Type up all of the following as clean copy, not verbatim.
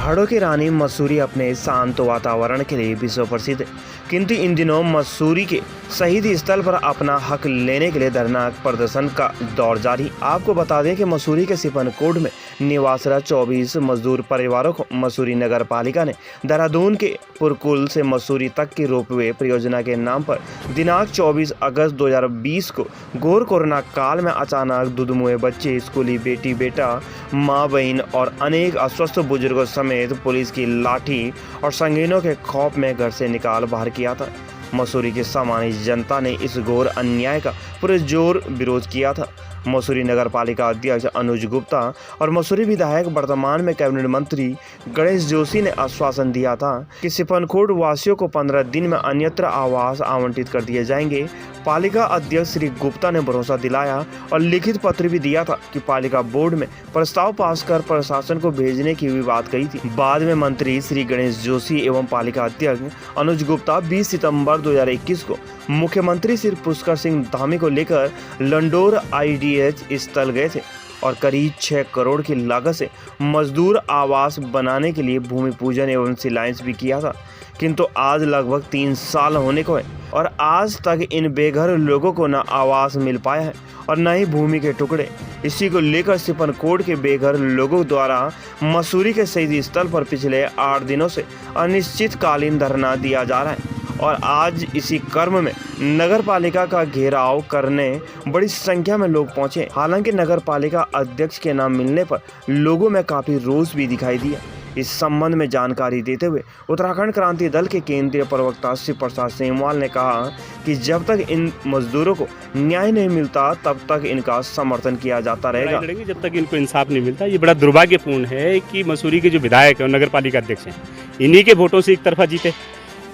पहाड़ों की रानी मसूरी अपने शांत वातावरण के लिए विश्व प्रसिद्ध है, किंतु इन दिनों मसूरी के शहीद स्थल पर अपना हक लेने के लिए धरना प्रदर्शन का दौर जारी। आपको बता दें कि मसूरी के सिपनकोट में निवासरत 24 मजदूर परिवारों को मसूरी नगर पालिका ने देहरादून के पुरकुल से मसूरी तक की रोपवे परियोजना के नाम पर दिनांक 24 अगस्त 2020 को घोर कोरोना काल में अचानक दुधमुए बच्चे, स्कूली बेटी बेटा, माँ बहन और अनेक अस्वस्थ बुजुर्गों समेत पुलिस की लाठी और संगीनों के खौफ में घर से निकाल बाहर किया था। मसूरी की सामान्य जनता ने इस घोर अन्याय का पुरजोर विरोध किया था। मसूरी नगर पालिका अध्यक्ष अनुज गुप्ता और मसूरी विधायक वर्तमान में कैबिनेट मंत्री गणेश जोशी ने आश्वासन दिया था कि सिपनकोट वासियों को 15 दिन में अन्यत्र आवास आवंटित कर दिए जाएंगे। पालिका अध्यक्ष श्री गुप्ता ने भरोसा दिलाया और लिखित पत्र भी दिया था कि पालिका बोर्ड में प्रस्ताव पास कर प्रशासन को भेजने की भी बात कही थी। बाद में मंत्री श्री गणेश जोशी एवं पालिका अध्यक्ष अनुज गुप्ता 20 सितंबर 2021 को मुख्यमंत्री श्री पुष्कर सिंह धामी को लेकर लंडोर IDH स्थल गए थे और करीब 6 करोड़ की लागत से मजदूर आवास बनाने के लिए भूमि पूजन एवं शिलान्यास भी किया था। किंतु आज लगभग 3 साल होने को है और आज तक इन बेघर लोगों को न आवास मिल पाया है और न ही भूमि के टुकड़े। इसी को लेकर सिपनकोट के बेघर लोगों द्वारा मसूरी के शहीद स्थल पर पिछले 8 दिनों से अनिश्चितकालीन धरना दिया जा रहा है और आज इसी क्रम में नगर पालिका का घेराव करने बड़ी संख्या में लोग पहुंचे। हालांकि नगर पालिका अध्यक्ष के नाम मिलने पर लोगों में काफी रोष भी दिखाई दिया। इस संबंध में जानकारी देते हुए उत्तराखंड क्रांति दल के केंद्रीय प्रवक्ता शिव प्रसाद सेमवाल ने कहा कि जब तक इन मजदूरों को न्याय नहीं मिलता तब तक इनका समर्थन किया जाता रहेगा। जब तक इनको इंसाफ नहीं मिलता। ये बड़ा दुर्भाग्यपूर्ण है कि मसूरी के जो विधायक है और नगर पालिका अध्यक्ष हैं, इन्हीं के वोटों से एक तरफा जीते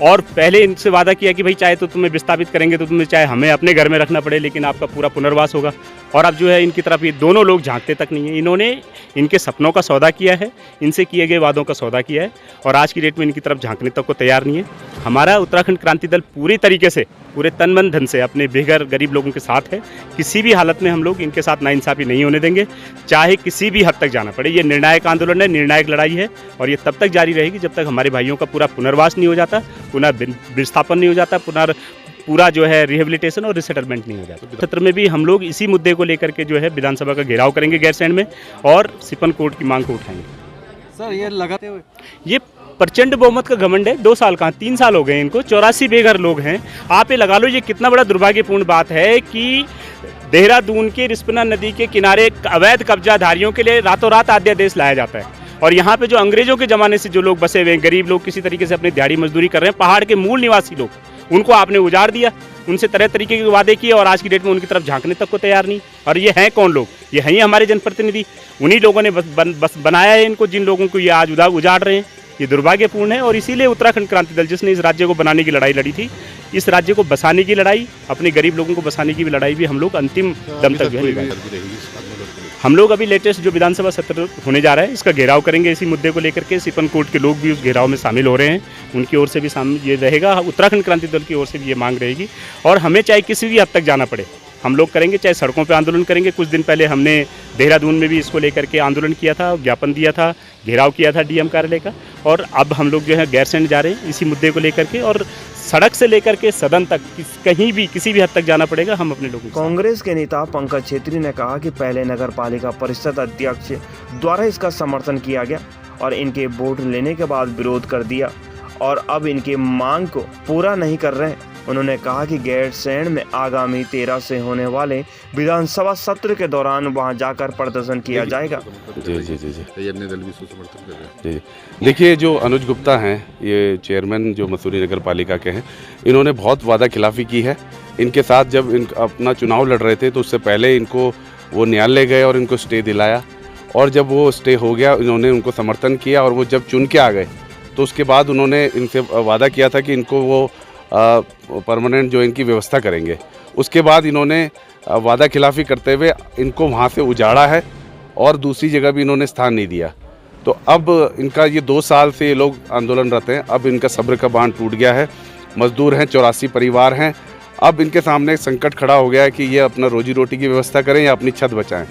और पहले इनसे वादा किया कि भाई चाहे तो तुम्हें विस्थापित करेंगे तो तुम्हें चाहे हमें अपने घर में रखना पड़े, लेकिन आपका पूरा पुनर्वास होगा। और अब जो है इनकी तरफ ये दोनों लोग झांकते तक नहीं है। इन्होंने इनके सपनों का सौदा किया है, इनसे किए गए वादों का सौदा किया है और आज की डेट में इनकी तरफ झांकने तक को तैयार नहीं है। हमारा उत्तराखंड क्रांति दल पूरी तरीके से, पूरे तन मन धन से अपने बेघर गरीब लोगों के साथ है। किसी भी हालत में हम लोग इनके साथ नाइंसाफ़ी नहीं होने देंगे, चाहे किसी भी हद तक जाना पड़े। ये निर्णायक आंदोलन है, निर्णायक लड़ाई है और ये तब तक जारी रहेगी जब तक हमारे भाइयों का पूरा पुनर्वास नहीं हो जाता, पुनः विस्थापन नहीं हो जाता, पूरा जो है रिहेबिलिटेशन और रिसेटलमेंट नहीं हो जाता। क्षेत्र में भी हम लोग इसी मुद्दे को लेकर के जो है विधानसभा का घेराव करेंगे गैरसैंण में और सिपनकोट की मांग को उठाएंगे। सर ये लगाते हुए ये प्रचंड बहुमत का घमंड है। 2 साल कहाँ 3 साल हो गए इनको, 84 बेघर लोग हैं। आप ये लगा लो, ये कितना बड़ा दुर्भाग्यपूर्ण बात है कि देहरादून के रिस्पना नदी के किनारे अवैध कब्जाधारियों के लिए रातों रात अध्यादेश लाया जाता है और यहाँ पे जो अंग्रेजों के ज़माने से जो लोग बसे हुए हैं, गरीब लोग किसी तरीके से अपनी दिहाड़ी मजदूरी कर रहे हैं, पहाड़ के मूल निवासी लोग, उनको आपने उजाड़ दिया, उनसे तरह तरीके के वादे किए और आज की डेट में उनकी तरफ झांकने तक को तैयार नहीं। और ये हैं कौन लोग? ये हैं ही हमारे जनप्रतिनिधि। उन्हीं लोगों ने बस बनाया है इनको, जिन लोगों को ये आज उजाड़ रहे हैं। ये दुर्भाग्यपूर्ण है और इसीलिए उत्तराखंड क्रांति दल, जिसने इस राज्य को बनाने की लड़ाई लड़ी थी, इस राज्य को बसाने की लड़ाई, अपने गरीब लोगों को बसाने की भी लड़ाई भी हम लोग अंतिम दम तक जो है हम लोग अभी लेटेस्ट जो विधानसभा सत्र होने जा रहा है इसका घेराव करेंगे इसी मुद्दे को लेकर के। सिपनकोट के लोग भी उस घेराव में शामिल हो रहे हैं, उनकी ओर से भी ये रहेगा, उत्तराखंड क्रांति दल की ओर से भी ये मांग रहेगी और हमें चाहे किसी भी हद तक जाना पड़े हम लोग करेंगे, चाहे सड़कों पे आंदोलन करेंगे। कुछ दिन पहले हमने देहरादून में भी इसको लेकर के आंदोलन किया था, ज्ञापन दिया था, घेराव किया था DM कार्यालय का और अब हम लोग जो है गैरसैंण जा रहे हैं इसी मुद्दे को लेकर के और सड़क से लेकर के सदन तक कहीं भी किसी भी हद तक जाना पड़ेगा हम अपने लोगों को। कांग्रेस के नेता पंकज छेत्री ने कहा कि पहले नगर पालिका परिषद अध्यक्ष द्वारा इसका समर्थन किया गया और इनके वोट लेने के बाद विरोध कर दिया और अब इनकी मांग को पूरा नहीं कर रहे हैं। उन्होंने कहा कि गैरसैंण में आगामी 13 से होने वाले विधानसभा सत्र के दौरान वहां जाकर प्रदर्शन किया जाएगा। जी जी जी जी अन्य दल भी समर्थन कर रहे हैं। जी देखिए, जो अनुज गुप्ता हैं, ये चेयरमैन जो मसूरी नगर पालिका के हैं, इन्होंने बहुत वादा खिलाफी की है। इनके साथ जब अपना चुनाव लड़ रहे थे तो उससे पहले इनको वो न्यायालय गए और इनको स्टे दिलाया और जब वो स्टे हो गया इन्होंने उनको समर्थन किया और वो जब चुन के आ गए तो उसके बाद उन्होंने इनसे वादा किया था कि इनको वो परमानेंट जो इनकी व्यवस्था करेंगे। उसके बाद इन्होंने वादा खिलाफ़ी करते हुए इनको वहाँ से उजाड़ा है और दूसरी जगह भी इन्होंने स्थान नहीं दिया। तो अब इनका ये 2 साल से ये लोग आंदोलनरत हैं। अब इनका सब्र का बांध टूट गया है। मजदूर हैं, 84 परिवार हैं। अब इनके सामने संकट खड़ा हो गया है कि ये अपना रोजी रोटी की व्यवस्था करें या अपनी छत बचाएं।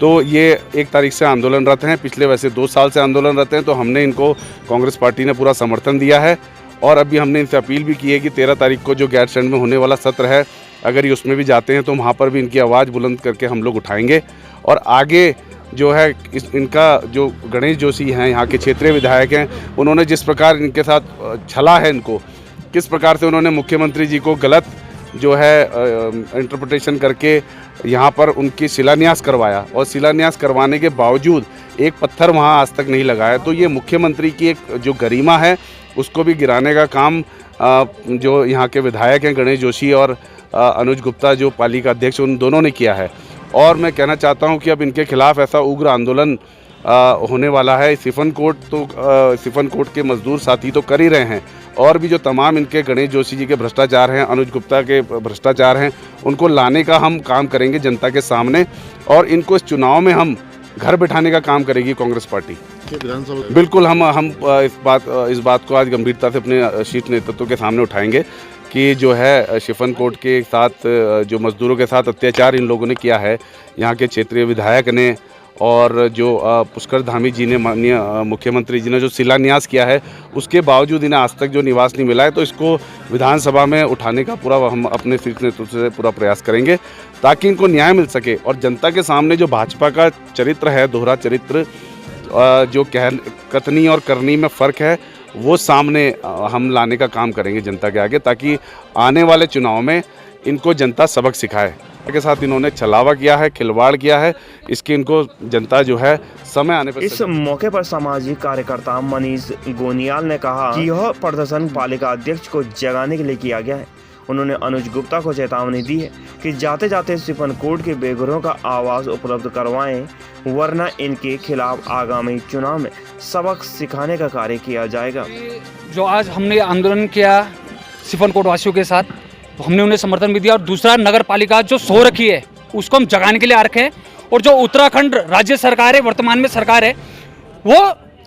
तो ये 1 तारीख से आंदोलनरत हैं, पिछले वैसे 2 साल से आंदोलनरत हैं। तो हमने इनको, कांग्रेस पार्टी ने पूरा समर्थन दिया है और अभी हमने इनसे अपील भी की है कि 13 तारीख को जो गैरसैंण में होने वाला सत्र है, अगर ये उसमें भी जाते हैं तो वहाँ पर भी इनकी आवाज़ बुलंद करके हम लोग उठाएंगे। और आगे जो है इनका जो गणेश जोशी हैं, यहाँ के क्षेत्रीय विधायक हैं, उन्होंने जिस प्रकार इनके साथ छला है, इनको किस प्रकार से उन्होंने मुख्यमंत्री जी को गलत जो है इंटरप्रिटेशन करके यहाँ पर उनकी शिलान्यास करवाया और शिलान्यास करवाने के बावजूद एक पत्थर वहाँ आज तक नहीं लगाया। तो ये मुख्यमंत्री की एक जो गरिमा है उसको भी गिराने का काम जो यहाँ के विधायक हैं गणेश जोशी और अनुज गुप्ता जो पालिका अध्यक्ष, उन दोनों ने किया है। और मैं कहना चाहता हूँ कि अब इनके खिलाफ़ ऐसा उग्र आंदोलन होने वाला है। सिफन कोर्ट के मजदूर साथी तो कर ही रहे हैं, और भी जो तमाम इनके गणेश जोशी जी के भ्रष्टाचार हैं, अनुज गुप्ता के भ्रष्टाचार हैं, उनको लाने का हम काम करेंगे जनता के सामने। और इनको इस चुनाव में हम घर बैठाने का काम करेगी कांग्रेस पार्टी। बिल्कुल हम इस बात को आज गंभीरता से अपने शीर्ष नेतृत्व के सामने उठाएंगे कि जो है शिफन कोर्ट के साथ जो मजदूरों के साथ अत्याचार इन लोगों ने किया है, यहाँ के क्षेत्रीय विधायक ने, और जो पुष्कर धामी जी ने, माननीय मुख्यमंत्री जी ने जो शिलान्यास किया है, उसके बावजूद इन्हें आज तक जो निवास नहीं मिला है, तो इसको विधानसभा में उठाने का पूरा हम अपने शीर्ष नेतृत्व से पूरा प्रयास करेंगे ताकि इनको न्याय मिल सके। और जनता के सामने जो भाजपा का चरित्र है, दोहरा चरित्र, जो कथनी और करनी में फ़र्क है, वो सामने हम लाने का काम करेंगे जनता के आगे, ताकि आने वाले चुनाव में इनको जनता सबक सिखाए। के साथ इन्होंने छलावा किया है, खिलवाड़ किया है, इसकी इनको जनता जो है समय आने पर। इस मौके पर सामाजिक कार्यकर्ता मनीष गोनियाल ने कहा कि यह प्रदर्शन पालिका अध्यक्ष को जगाने के लिए किया गया है। उन्होंने अनुज गुप्ता को चेतावनी दी है कि जाते जाते सिफन कोर्ट के बेघरों का आवास उपलब्ध करवाएं, वरना इनके खिलाफ आगामी चुनाव में सबक सिखाने का कार्य किया जाएगा। जो आज हमने आंदोलन किया सिफन कोर्ट वासियों के साथ, तो हमने उन्हें समर्थन भी दिया। और दूसरा, नगर पालिका जो सो रखी है उसको हम जगाने के लिए आ रखे हैं। और जो उत्तराखंड राज्य सरकार है, वर्तमान में सरकार है, वो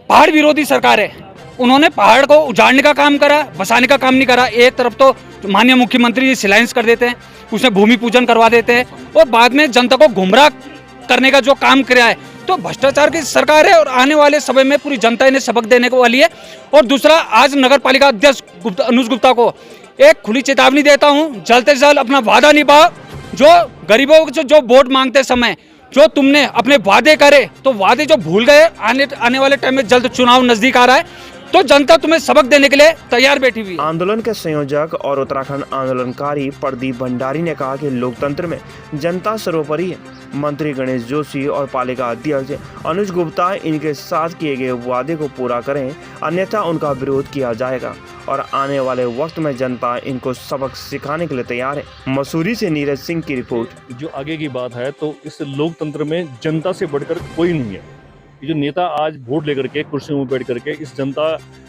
पहाड़ विरोधी सरकार है। उन्होंने पहाड़ को उजाड़ने का काम करा, बसाने का काम नहीं करा। एक तरफ तो माननीय मुख्यमंत्री जी शिलान्यास कर देते हैं, उसमें भूमि पूजन करवा देते हैं, और बाद में जनता को गुमराह करने का जो काम किया है, तो भ्रष्टाचार की सरकार है। और आने वाले समय में पूरी जनता इन्हें सबक देने को वाली है। और दूसरा, आज नगर पालिका अध्यक्ष अनुज गुप्ता को एक खुली चेतावनी देता हूं, जल्द से जल्द अपना वादा निभाओ। जो गरीबों को जो वोट मांगते समय जो तुमने अपने वादे करे, तो वादे जो भूल गए, आने वाले टाइम में जल्द चुनाव नजदीक आ रहा है, तो जनता तुम्हें सबक देने के लिए तैयार बैठी हुई है। आंदोलन के संयोजक और उत्तराखंड आंदोलनकारी प्रदीप भंडारी ने कहा कि लोकतंत्र में जनता सर्वोपरि है। मंत्री गणेश जोशी और पालिका अध्यक्ष अनुज गुप्ता इनके साथ किए गए वादे को पूरा करें, अन्यथा उनका विरोध किया जाएगा और आने वाले वक्त में जनता इनको सबक सिखाने के लिए तैयार है। मसूरी से नीरज सिंह की रिपोर्ट। जो आगे की बात है, तो इस लोकतंत्र में जनता से बढ़कर कोई नहीं है। ये जो नेता आज वोट लेकर के कुर्सियों में बैठ करके इस जनता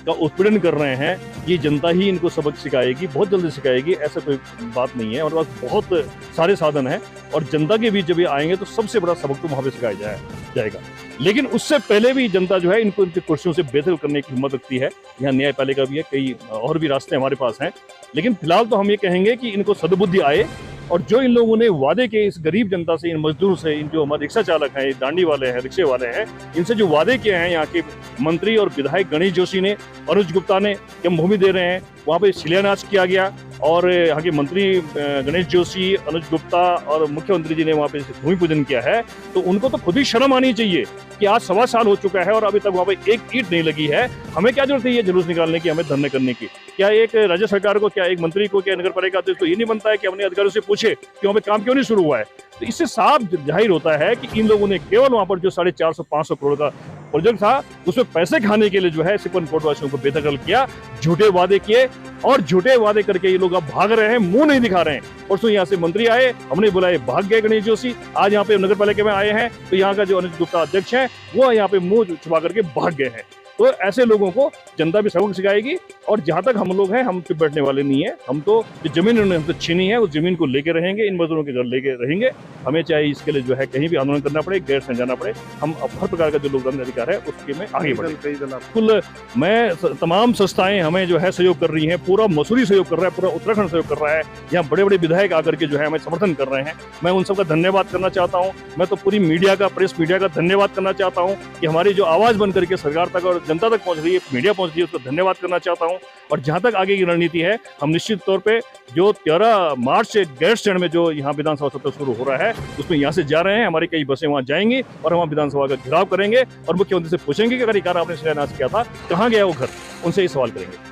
का उत्पीड़न कर रहे हैं, ये जनता ही इनको सबक सिखाएगी, बहुत जल्दी सिखाएगी, ऐसा कोई बात नहीं है। और पास बहुत सारे साधन हैं और जनता के बीच जब ये आएंगे तो सबसे बड़ा सबक तो वहाँ पे सिखाया जाएगा। लेकिन उससे पहले भी जनता जो है इनको इनकी कुर्सियों से बेदखल करने की हिम्मत रखती है। यहाँ न्यायपालिका भी है, कई और भी रास्ते हमारे पास हैं। लेकिन फिलहाल तो हम ये कहेंगे कि इनको सद्बुद्धि आए और जो इन लोगों ने वादे के इस गरीब जनता से, इन मजदूरों से, इन जो हमारे रिक्शा चालक हैं, डांडी वाले हैं, रिक्शे वाले हैं, इनसे जो वादे किए हैं यहाँ के मंत्री और विधायक गणेश जोशी ने, अनुज गुप्ता ने, कि हम भूमि दे रहे हैं, वहाँ पे शिलान्यास किया गया। और यहाँ के मंत्री गणेश जोशी, अनुज गुप्ता और मुख्यमंत्री जी ने वहाँ पे भूमि पूजन किया है। तो उनको तो खुद ही शर्म आनी चाहिए कि आज 1.25 साल हो चुका है और अभी तक वहाँ पे एक ईंट नहीं लगी है। हमें क्या जरूरत है ये जुलूस निकालने की, हमें धरने करने की? क्या एक राज्य सरकार को, क्या एक मंत्री को, क्या नगर पालिका अध्यक्ष को ये नहीं बनता है कि अपने अधिकारियों से पूछे कि वहाँ पे काम क्यों नहीं शुरू हुआ है? तो इससे साफ जाहिर होता है कि इन लोगों ने केवल वहाँ पर जो 450-500 करोड़ का प्रोजेक्ट था, उसमें पैसे खाने के लिए जो है सिपन कोर्ट वासियों को बेदखल किया, झूठे वादे किए और झूठे वादे करके ये लोग अब भाग रहे हैं, मुंह नहीं दिखा रहे हैं। परसों यहाँ से मंत्री आए, हमने बुलाए, भाग गए गणेश जोशी। आज यहाँ पे नगर पालिका में आए हैं तो यहाँ का जो अनुज गुप्ता अध्यक्ष है वो यहाँ पे मुंह छुपा करके भाग गए हैं। तो ऐसे लोगों को जनता भी सबक सिखाएगी और जहाँ तक हम लोग हैं, हम चुप बैठने वाले नहीं है। हम तो जो जमीन उन्होंने हमसे छीनी है, उस जमीन को लेके रहेंगे, इन मजदूरों के घर लेके रहेंगे। हमें चाहे इसके लिए जो है कहीं भी आंदोलन करना पड़े, गैर जाना पड़े, हम हर प्रकार का जो लोकतांत्रिक अधिकार है उसके में आगे बढ़े। बिल्कुल, मैं तमाम संस्थाएं हमें जो है सहयोग कर रही हैं, पूरा मसूरी सहयोग कर रहा है, पूरा उत्तराखंड सहयोग कर रहा है, यहाँ बड़े बड़े विधायक आकर के जो है हमें समर्थन कर रहे हैं। मैं उन सबका धन्यवाद करना चाहता हूँ। मैं तो पूरी मीडिया का, प्रेस मीडिया का धन्यवाद करना चाहता हूँ कि हमारी जो आवाज़ बन करके सरकार तक और जनता तक पहुँच रही है, मीडिया पहुँच रही है, उसका धन्यवाद करना चाहता हूँ। और जहाँ तक आगे की रणनीति है, हम निश्चित तौर पे जो 13 मार्च से गैरसैंण में जो यहाँ विधानसभा सत्र शुरू हो रहा है, उसमें यहाँ से जा रहे हैं, हमारी कई बसें वहाँ जाएंगी और हम विधानसभा का घेराव करेंगे और मुख्यमंत्री से पूछेंगे कि अगर ये कार्य आपने शिलान्यास किया था, कहाँ गया वो घर, उनसे ये सवाल करेंगे।